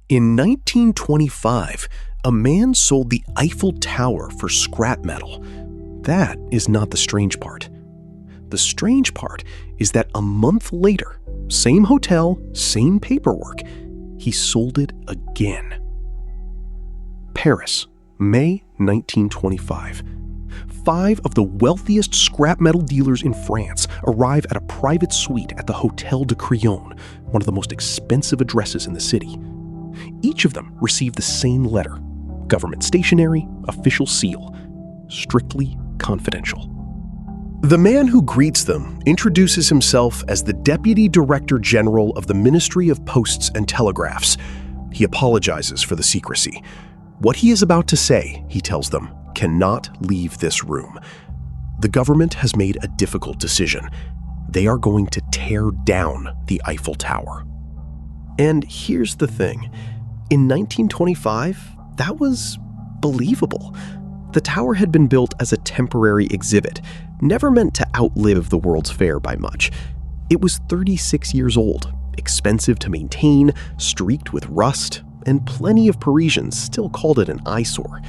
In 1925, a man sold the Eiffel Tower for scrap metal. That is not the strange part. The strange part is that a month later, same hotel, same paperwork, he sold it again. Paris, May 1925. 5 of the wealthiest scrap metal dealers in France arrive at a private suite at the Hotel de Crillon, one of the most expensive addresses in the city. Each of them received the same letter, government stationery, official seal, strictly confidential. The man who greets them introduces himself as the Deputy Director General of the Ministry of Posts and Telegraphs. He apologizes for the secrecy. What he is about to say, he tells them, cannot leave this room. The government has made a difficult decision. They are going to tear down the Eiffel Tower. And here's the thing. In 1925, that was believable. The tower had been built as a temporary exhibit, never meant to outlive the World's Fair by much. It was 36 years old, expensive to maintain, streaked with rust, and plenty of Parisians still called it an eyesore.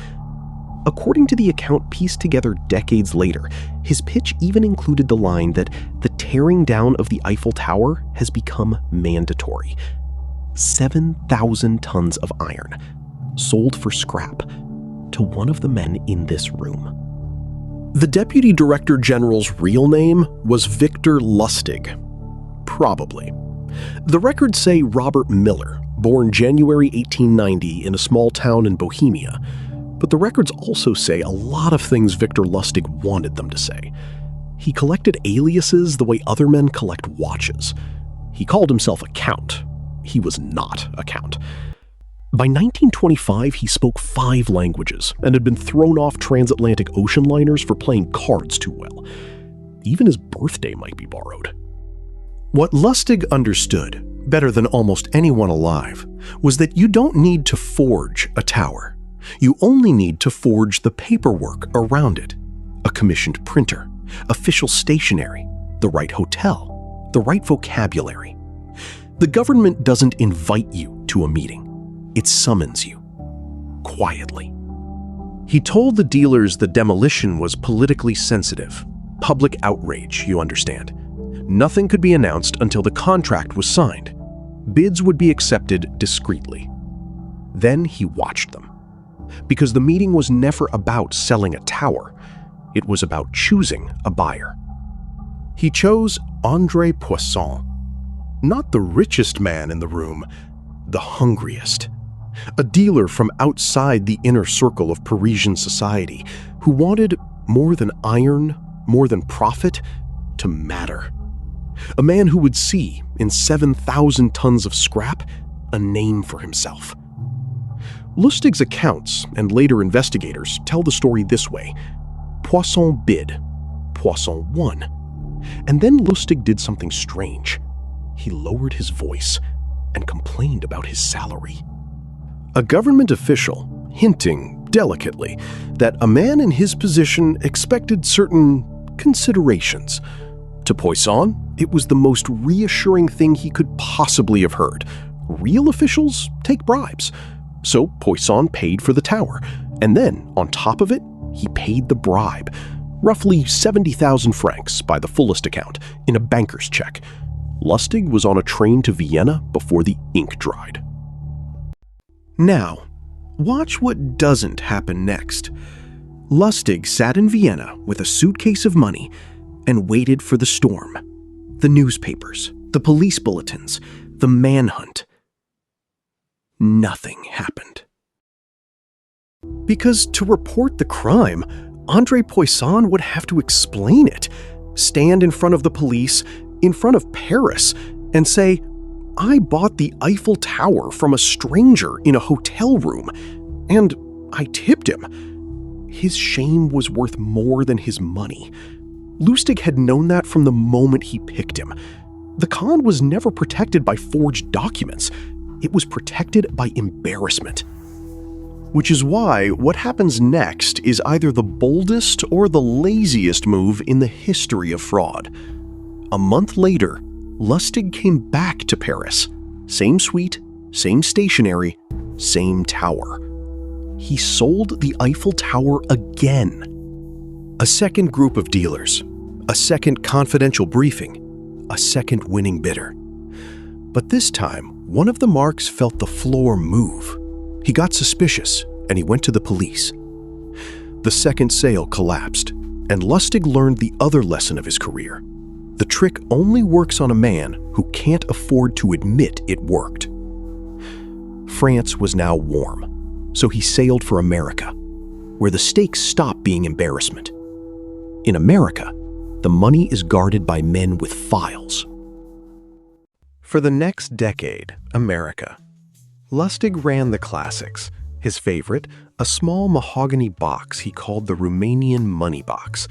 According to the account pieced together decades later, his pitch even included the line that the tearing down of the Eiffel Tower has become mandatory. 7,000 tons of iron, sold for scrap, to one of the men in this room. The Deputy Director General's real name was Victor Lustig. Probably. The records say Robert Miller, born January 1890 in a small town in Bohemia, but the records also say a lot of things Victor Lustig wanted them to say. He collected aliases the way other men collect watches. He called himself a count. He was not a count. By 1925, he spoke 5 languages and had been thrown off transatlantic ocean liners for playing cards too well. Even his birthday might be borrowed. What Lustig understood, better than almost anyone alive, was that you don't need to forge a tower. You only need to forge the paperwork around it. A commissioned printer, official stationery, the right hotel, the right vocabulary. The government doesn't invite you to a meeting. It summons you, quietly. He told the dealers the demolition was politically sensitive. Public outrage, you understand. Nothing could be announced until the contract was signed. Bids would be accepted discreetly. Then he watched them. Because the meeting was never about selling a tower. It was about choosing a buyer. He chose André Poisson. Not the richest man in the room, the hungriest. A dealer from outside the inner circle of Parisian society who wanted more than iron, more than profit, to matter. A man who would see, in 7,000 tons of scrap, a name for himself. Lustig's accounts and later investigators tell the story this way. Poisson bid. Poisson won. And then Lustig did something strange. He lowered his voice and complained about his salary. A government official, hinting delicately that a man in his position expected certain considerations. To Poisson, it was the most reassuring thing he could possibly have heard. Real officials take bribes. So Poisson paid for the tower, and then, on top of it, he paid the bribe, roughly 70,000 francs by the fullest account, in a banker's check. Lustig was on a train to Vienna before the ink dried. Now, watch what doesn't happen next. Lustig sat in Vienna with a suitcase of money and waited for the storm. The newspapers, the police bulletins, the manhunt. Nothing happened. Because to report the crime, André Poisson would have to explain it, stand in front of the police, in front of Paris, and say, I bought the Eiffel Tower from a stranger in a hotel room, and I tipped him. His shame was worth more than his money. Lustig had known that from the moment he picked him. The con was never protected by forged documents. It was protected by embarrassment. Which is why what happens next is either the boldest or the laziest move in the history of fraud. A month later, Lustig came back to Paris. Same suite, same stationery, same tower. He sold the Eiffel Tower again. A second group of dealers, a second confidential briefing, a second winning bidder. But this time, one of the marks felt the floor move. He got suspicious, and he went to the police. The second sale collapsed, and Lustig learned the other lesson of his career. The trick only works on a man who can't afford to admit it worked. France was now warm, so he sailed for America, where the stakes stop being embarrassment. In America, the money is guarded by men with files. For the next decade, America. Lustig ran the classics. His favorite, a small mahogany box he called the Romanian money box.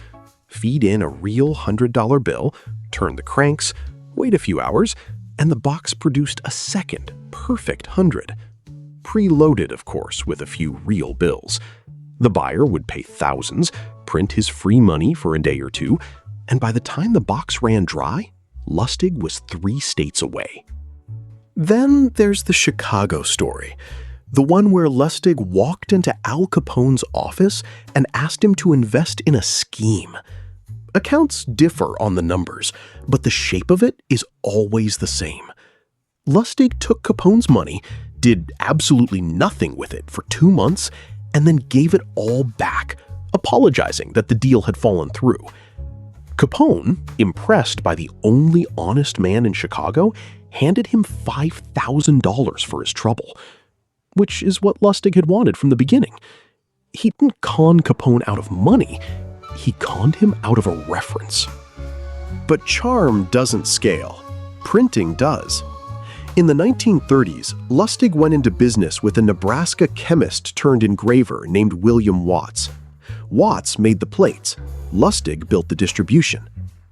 Feed in a real $100 bill, turn the cranks, wait a few hours, and the box produced a second, perfect 100. Preloaded, of course, with a few real bills. The buyer would pay thousands, print his free money for a day or two, and by the time the box ran dry, Lustig was 3 states away. Then there's the Chicago story, the one where Lustig walked into Al Capone's office and asked him to invest in a scheme. Accounts differ on the numbers, but the shape of it is always the same. Lustig took Capone's money, did absolutely nothing with it for 2 months, and then gave it all back, apologizing that the deal had fallen through. Capone, impressed by the only honest man in Chicago, handed him $5,000 for his trouble, which is what Lustig had wanted from the beginning. He didn't con Capone out of money, he conned him out of a reference. But charm doesn't scale. Printing does. In the 1930s, Lustig went into business with a Nebraska chemist turned engraver named William Watts. Watts made the plates. Lustig built the distribution.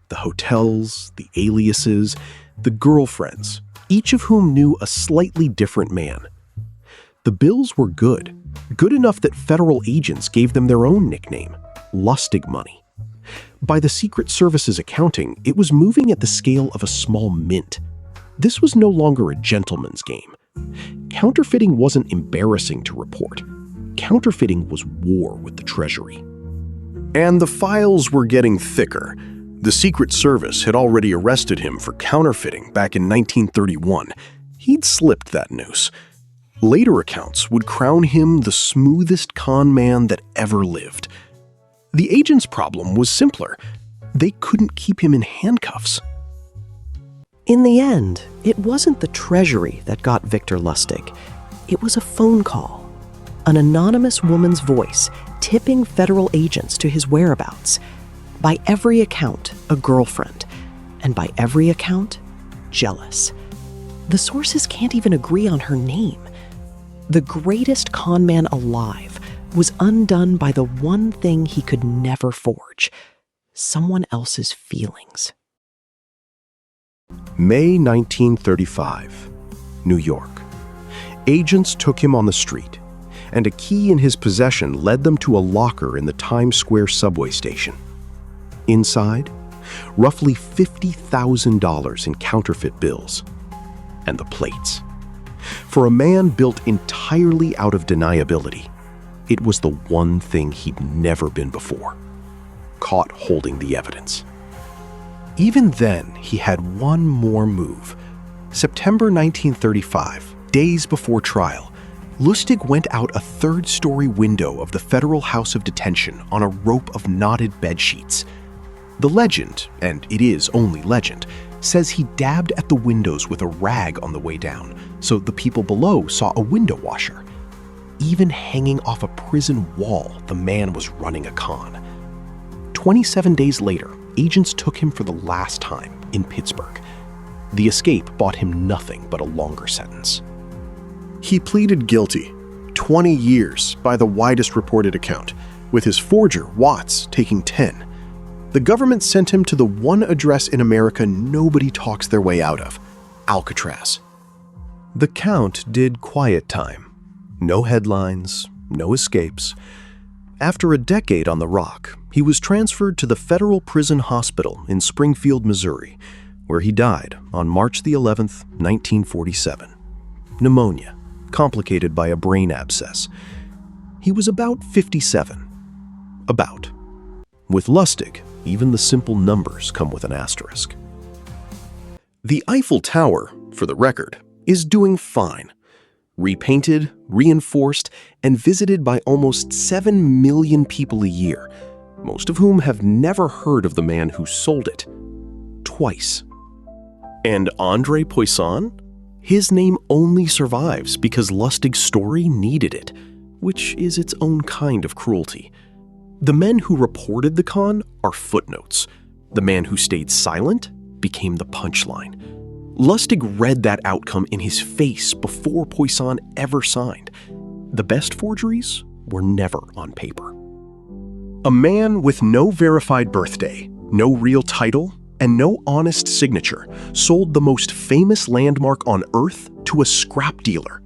The hotels, the aliases, the girlfriends, each of whom knew a slightly different man. The bills were good enough that federal agents gave them their own nickname, Lustig money. By the Secret Service's accounting, it was moving at the scale of a small mint. This was no longer a gentleman's game. Counterfeiting wasn't embarrassing to report. Counterfeiting was war with the Treasury. And the files were getting thicker. The Secret Service had already arrested him for counterfeiting back in 1931. He'd slipped that noose. Later accounts would crown him the smoothest con man that ever lived. The agent's problem was simpler. They couldn't keep him in handcuffs. In the end, it wasn't the Treasury that got Victor Lustig. It was a phone call. An anonymous woman's voice tipping federal agents to his whereabouts. By every account, a girlfriend. And by every account, jealous. The sources can't even agree on her name. The greatest con man alive was undone by the one thing he could never forge: someone else's feelings. May 1935, New York. Agents took him on the street, and a key in his possession led them to a locker in the Times Square subway station. Inside, roughly $50,000 in counterfeit bills. And the plates. For a man built entirely out of deniability, it was the one thing he'd never been before. Caught holding the evidence. Even then, he had one more move. September 1935, days before trial, Lustig went out a third-story window of the Federal House of Detention on a rope of knotted bedsheets. The legend, and it is only legend, says he dabbed at the windows with a rag on the way down, so the people below saw a window washer. Even hanging off a prison wall, the man was running a con. 27 days later, agents took him for the last time in Pittsburgh. The escape bought him nothing but a longer sentence. He pleaded guilty, 20 years by the widest reported account, with his forger, Watts, taking 10. The government sent him to the one address in America nobody talks their way out of, Alcatraz. The Count did quiet time. No headlines, no escapes. After a decade on the Rock, he was transferred to the Federal Prison Hospital in Springfield, Missouri, where he died on March the 11th, 1947. pneumonia, complicated by a brain abscess. He was about 57. About. With Lustig, even the simple numbers come with an asterisk. The Eiffel Tower, for the record, is doing fine. Repainted, reinforced, and visited by almost 7 million people a year, most of whom have never heard of the man who sold it. Twice. And André Poisson? His name only survives because Lustig's story needed it, which is its own kind of cruelty. The men who reported the con are footnotes. The man who stayed silent became the punchline. Lustig read that outcome in his face before Poisson ever signed. The best forgeries were never on paper. A man with no verified birthday, no real title, and no honest signature sold the most famous landmark on Earth to a scrap dealer.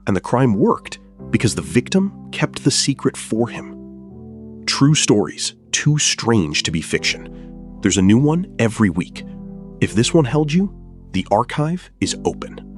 And the crime worked because the victim kept the secret for him. True stories, too strange to be fiction. There's a new one every week. If this one held you, the archive is open.